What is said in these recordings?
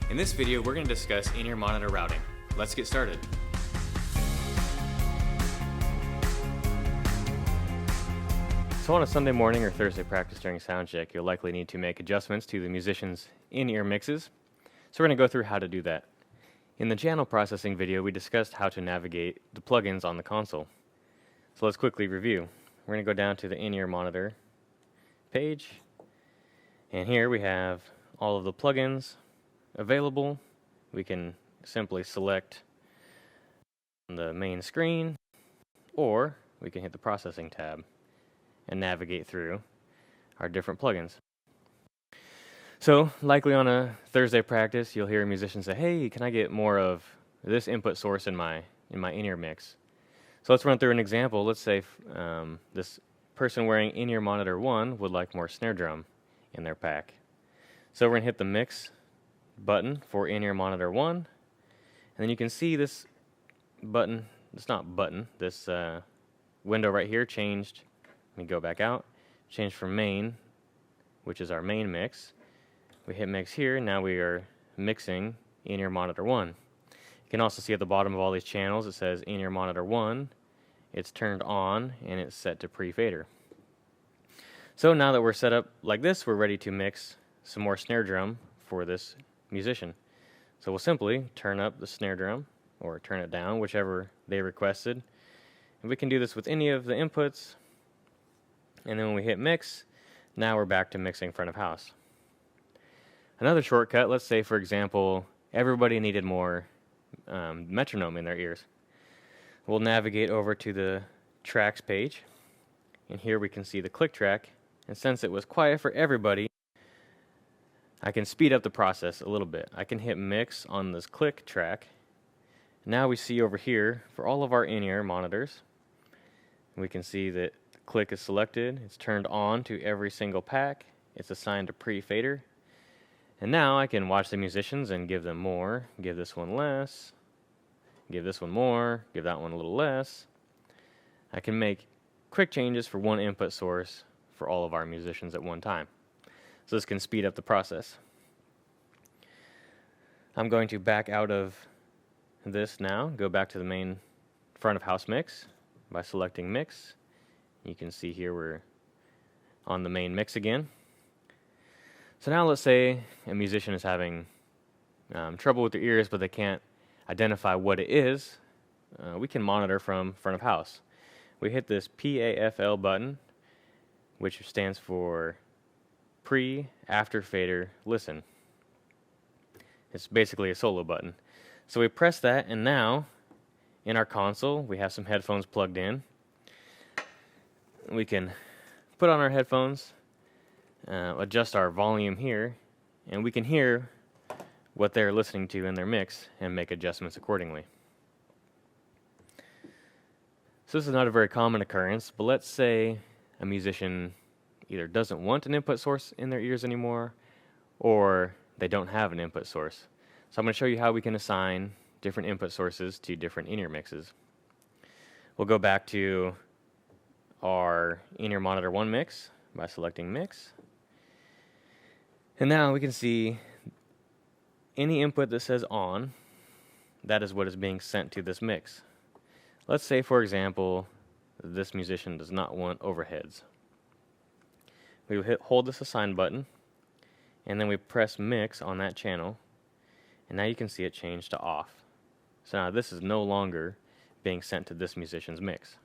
In this video, we're going to discuss in-ear monitor routing. Let's get started. So on a Sunday morning or Thursday practice during sound check, you'll likely need to make adjustments to the musician's in-ear mixes. So we're going to go through how to do that. In the channel processing video, we discussed how to navigate the plugins on the console. So let's quickly review. We're going to go down to the in-ear monitor page, and here we have all of the plugins available. We can simply select the main screen, or we can hit the processing tab and navigate through our different plugins. So likely on a Thursday practice, you'll hear a musician say, "Hey, can I get more of this input source in my in-ear mix?" So let's run through an example. Let's say this person wearing in-ear monitor 1 would like more snare drum in their pack. So we're going to hit the mix button for in-ear monitor 1, and then you can see this button, it's not button, this window right here changed. Let me go back out, changed from main, which is our main mix. We hit mix here, now we are mixing in-ear monitor 1. You can also see at the bottom of all these channels it says in-ear monitor 1. It's turned on and it's set to pre-fader. So now that we're set up like this, we're ready to mix some more snare drum for this musician. So we'll simply turn up the snare drum or turn it down, whichever they requested. And we can do this with any of the inputs. And then when we hit mix, now we're back to mixing front of house. Another shortcut, let's say for example, everybody needed more metronome in their ears. We'll navigate over to the tracks page, and here we can see the click track, and since it was quiet for everybody, I can speed up the process a little bit. I can hit mix on this click track. Now we see over here, for all of our in-ear monitors, we can see that the click is selected, it's turned on to every single pack, it's assigned to pre-fader. And now I can watch the musicians and give them more, give this one less, give this one more, give that one a little less. I can make quick changes for one input source for all of our musicians at one time. So this can speed up the process. I'm going to back out of this now, go back to the main front of house mix by selecting mix. You can see here we're on the main mix again. So now let's say a musician is having trouble with their ears, but they can't identify what it is. We can monitor from front of house. We hit this PAFL button, which stands for pre, after fader, listen. It's basically a solo button. So we press that, and now in our console we have some headphones plugged in. We can put on our headphones, adjust our volume here, and we can hear what they're listening to in their mix and make adjustments accordingly. So this is not a very common occurrence, but let's say a musician either doesn't want an input source in their ears anymore, or they don't have an input source. So I'm going to show you how we can assign different input sources to different in-ear mixes. We'll go back to our in-ear monitor 1 mix by selecting mix. And now we can see any input that says on, that is what is being sent to this mix. Let's say, for example, this musician does not want overheads. We will hold this assign button, and then we press mix on that channel, and now you can see it change to off. So now this is no longer being sent to this musician's mix.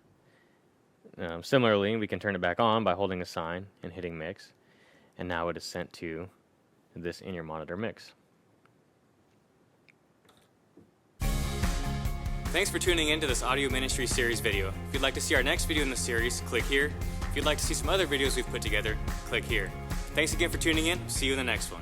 Similarly, we can turn it back on by holding assign and hitting mix, and now it is sent to this in-ear monitor mix. Thanks for tuning in to this Audio Ministry Series video. If you'd like to see our next video in the series, click here. If you'd like to see some other videos we've put together, click here. Thanks again for tuning in. See you in the next one.